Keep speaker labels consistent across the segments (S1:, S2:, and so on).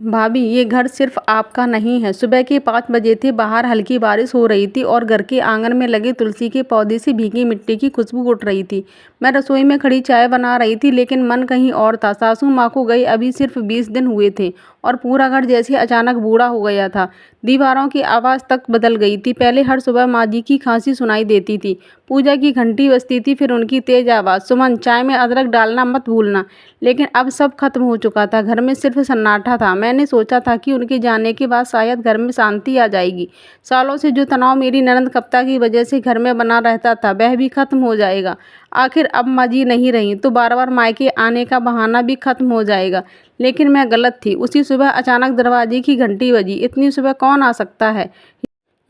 S1: भाभी, ये घर सिर्फ आपका नहीं है। सुबह के 5 बजे थे, बाहर हल्की बारिश हो रही थी और घर के आंगन में लगे तुलसी के पौधे से भीगी मिट्टी की खुशबू उठ रही थी। मैं रसोई में खड़ी चाय बना रही थी, लेकिन मन कहीं और था। सासू माँ को गए अभी सिर्फ 20 दिन हुए थे और पूरा घर जैसे अचानक बूढ़ा हो गया था। दीवारों की आवाज़ तक बदल गई थी। पहले हर सुबह माँ जी की खांसी सुनाई देती थी, पूजा की घंटी बजती थी, फिर उनकी तेज आवाज़, सुमन चाय में अदरक डालना मत भूलना। लेकिन अब सब खत्म हो चुका था। घर में सिर्फ सन्नाटा था। मैंने सोचा था कि उनके जाने के बाद शायद घर में शांति आ जाएगी। सालों से जो तनाव मेरी ननद कप्ता की वजह से घर में बना रहता था, वह भी खत्म हो जाएगा। आखिर अब माँ जी नहीं रही तो बार बार मायके आने का बहाना भी खत्म हो जाएगा। लेकिन मैं गलत थी। उसी सुबह अचानक दरवाजे की घंटी बजी। इतनी सुबह कौन आ सकता है?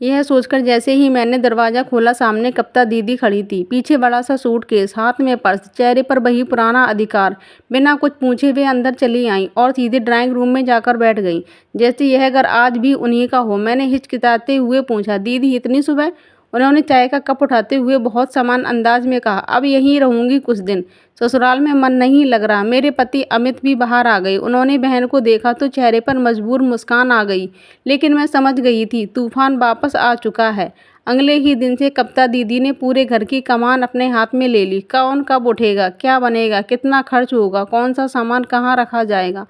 S1: यह सोचकर जैसे ही मैंने दरवाज़ा खोला, सामने कप्ता दीदी खड़ी थी। पीछे बड़ा सा सूटकेस, हाथ में पर्स, चेहरे पर वही पुराना अधिकार। बिना कुछ पूछे वे अंदर चली आईं और सीधे ड्राइंग रूम में जाकर बैठ गईं, जैसे यह घर आज भी उन्हीं का हो। मैंने हिचकिचाते हुए पूछा, दीदी इतनी सुबह? उन्होंने चाय का कप उठाते हुए बहुत समान अंदाज में कहा, अब यहीं रहूंगी कुछ दिन। ससुराल में मन नहीं लग रहा। मेरे पति अमित भी बाहर आ गए। उन्होंने बहन को देखा तो चेहरे पर मजबूर मुस्कान आ गई। लेकिन मैं समझ गई थी, तूफान वापस आ चुका है। अगले ही दिन से कप्ता दीदी ने पूरे घर की कमान अपने हाथ में ले ली। कौन कब उठेगा, क्या बनेगा, कितना खर्च होगा, कौन सा सामान कहाँ रखा जाएगा,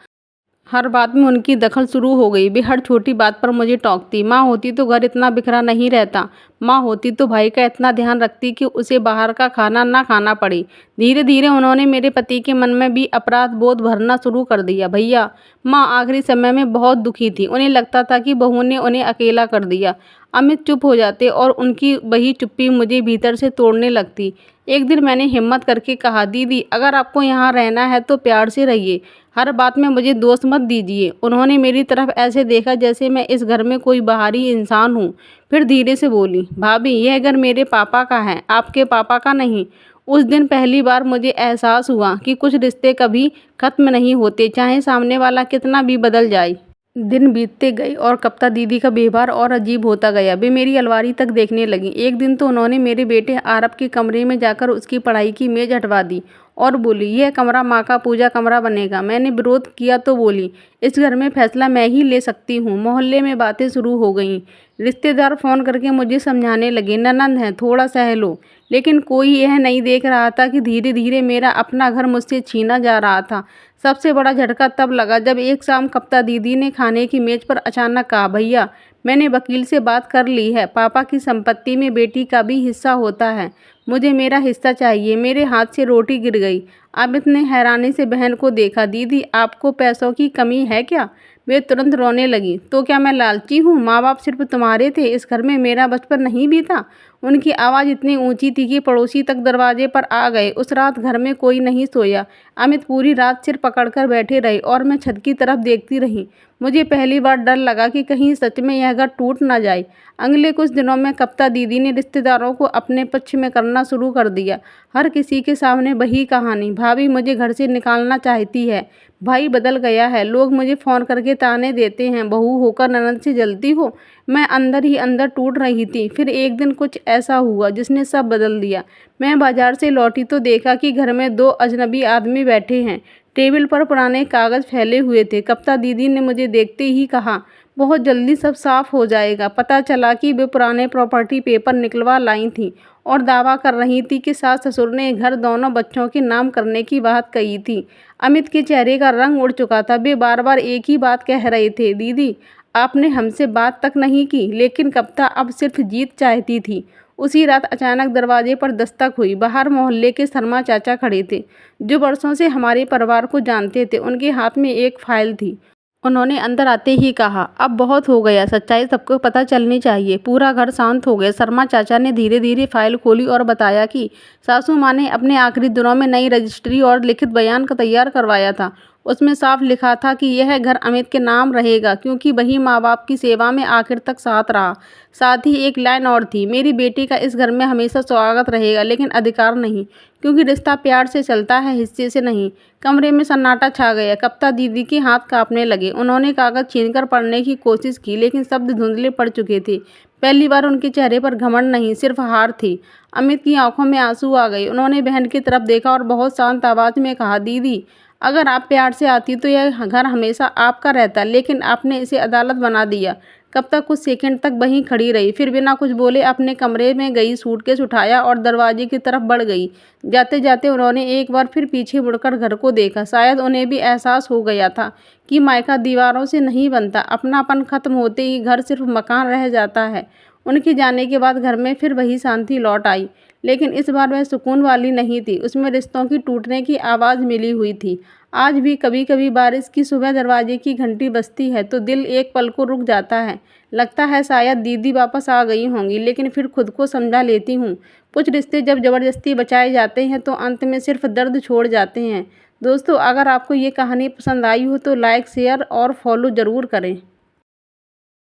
S1: हर बात में उनकी दखल शुरू हो गई। वे हर छोटी बात पर मुझे टोकती। माँ होती तो घर इतना बिखरा नहीं रहता। माँ होती तो भाई का इतना ध्यान रखती कि उसे बाहर का खाना ना खाना पड़े। धीरे धीरे उन्होंने मेरे पति के मन में भी अपराध बोध भरना शुरू कर दिया। भैया, माँ आखिरी समय में बहुत दुखी थी। उन्हें लगता था कि बहू ने उन्हें अकेला कर दिया। अमित चुप हो जाते और उनकी वही चुप्पी मुझे भीतर से तोड़ने लगती। एक दिन मैंने हिम्मत करके कहा, दीदी अगर आपको यहाँ रहना है तो प्यार से रहिए, हर बात में मुझे दोष मत दीजिए। उन्होंने मेरी तरफ ऐसे देखा जैसे मैं इस घर में कोई बाहरी इंसान हूँ। फिर धीरे से बोली, भाभी यह घर मेरे पापा का है, आपके पापा का नहीं। उस दिन पहली बार मुझे एहसास हुआ कि कुछ रिश्ते कभी खत्म नहीं होते, चाहे सामने वाला कितना भी बदल जाए। दिन बीतते गए और कप्ता दीदी का व्यवहार और अजीब होता गया। वे मेरी अलमारी तक देखने लगी। एक दिन तो उन्होंने मेरे बेटे आरब के कमरे में जाकर उसकी पढ़ाई की मेज हटवा दी और बोली, यह कमरा माँ का पूजा कमरा बनेगा। मैंने विरोध किया तो बोली, इस घर में फैसला मैं ही ले सकती हूँ। मोहल्ले में बातें शुरू हो गईं। रिश्तेदार फ़ोन करके मुझे समझाने लगे, ननद है, थोड़ा सह लो। लेकिन कोई यह नहीं देख रहा था कि धीरे धीरे मेरा अपना घर मुझसे छीना जा रहा था। सबसे बड़ा झटका तब लगा जब एक शाम कप्ता दीदी ने खाने की मेज पर अचानक कहा, भैया मैंने वकील से बात कर ली है, पापा की संपत्ति में बेटी का भी हिस्सा होता है, मुझे मेरा हिस्सा चाहिए। मेरे हाथ से रोटी गिर गई। अमित ने हैरानी से बहन को देखा, दीदी आपको पैसों की कमी है क्या? वे तुरंत रोने लगी। तो क्या मैं लालची हूँ? माँ बाप सिर्फ तुम्हारे थे, इस घर में मेरा बचपन नहीं बीता? उनकी आवाज़ इतनी ऊंची थी कि पड़ोसी तक दरवाजे पर आ गए। उस रात घर में कोई नहीं सोया। अमित पूरी रात सिर पकड़कर बैठे रहे और मैं छत की तरफ देखती रही। मुझे पहली बार डर लगा कि कहीं सच में यह घर टूट ना जाए। अगले कुछ दिनों में कप्ता दीदी ने रिश्तेदारों को अपने पक्ष में करना शुरू कर दिया। हर किसी के सामने वही कहानी, भाभी मुझे घर से निकालना चाहती है, भाई बदल गया है, लोग मुझे फ़ोन करके ताने देते हैं, बहू होकर ननद से जलती हो। मैं अंदर ही अंदर टूट रही थी। फिर एक दिन कुछ ऐसा हुआ जिसने सब बदल दिया। मैं बाजार से लौटी तो देखा कि घर में दो अजनबी आदमी बैठे हैं। टेबल पर पुराने कागज़ फैले हुए थे। कप्ता दीदी ने मुझे देखते ही कहा, बहुत जल्दी सब साफ हो जाएगा। पता चला कि वे पुराने प्रॉपर्टी पेपर निकलवा लाई थी और दावा कर रही थी कि सास ससुर ने घर दोनों बच्चों के नाम करने की बात कही थी। अमित के चेहरे का रंग उड़ चुका था। वे बार बार एक ही बात कह रहे थे, दीदी आपने हमसे बात तक नहीं की। लेकिन कप्ता अब सिर्फ जीत चाहती थी। उसी रात अचानक दरवाजे पर दस्तक हुई। बाहर मोहल्ले के शर्मा चाचा खड़े थे, जो बरसों से हमारे परिवार को जानते थे। उनके हाथ में एक फाइल थी। उन्होंने अंदर आते ही कहा, अब बहुत हो गया, सच्चाई सबको पता चलनी चाहिए। पूरा घर शांत हो गया। शर्मा चाचा ने धीरे धीरे फाइल खोली और बताया कि सासू माँ ने अपने आखिरी दिनों में नई रजिस्ट्री और लिखित बयान का तैयार करवाया था। उसमें साफ लिखा था कि यह घर अमित के नाम रहेगा, क्योंकि वही माँ बाप की सेवा में आखिर तक साथ रहा। साथ ही एक लाइन और थी, मेरी बेटी का इस घर में हमेशा स्वागत रहेगा, लेकिन अधिकार नहीं, क्योंकि रिश्ता प्यार से चलता है, हिस्से से नहीं। कमरे में सन्नाटा छा गया। कप्ता दीदी के हाथ कांपने लगे। उन्होंने कागज छीनकर पढ़ने की कोशिश की, लेकिन शब्द धुंधले पड़ चुके थे। पहली बार उनके चेहरे पर घमंड नहीं, सिर्फ हार थी। अमित की आंखों में आंसू आ गए। उन्होंने बहन की तरफ देखा और बहुत शांत आवाज में कहा, दीदी अगर आप प्यार से आती तो यह घर हमेशा आपका रहता, लेकिन आपने इसे अदालत बना दिया। कब तक कुछ सेकंड तक वहीं खड़ी रही, फिर बिना कुछ बोले अपने कमरे में गई, सूटकेस उठाया और दरवाजे की तरफ बढ़ गई। जाते जाते उन्होंने एक बार फिर पीछे मुड़कर घर को देखा। शायद उन्हें भी एहसास हो गया था कि मायका दीवारों से नहीं बनता, अपनापन खत्म होते ही घर सिर्फ मकान रह जाता है। उनके जाने के बाद घर में फिर वही शांति लौट आई, लेकिन इस बार वह सुकून वाली नहीं थी। उसमें रिश्तों की टूटने की आवाज़ मिली हुई थी। आज भी कभी कभी बारिश की सुबह दरवाजे की घंटी बजती है तो दिल एक पल को रुक जाता है। लगता है शायद दीदी वापस आ गई होंगी, लेकिन फिर खुद को समझा लेती हूँ। कुछ रिश्ते जब ज़बरदस्ती बचाए जाते हैं तो अंत में सिर्फ दर्द छोड़ जाते हैं। दोस्तों, अगर आपको ये कहानी पसंद आई हो तो लाइक, शेयर और फॉलो ज़रूर करें।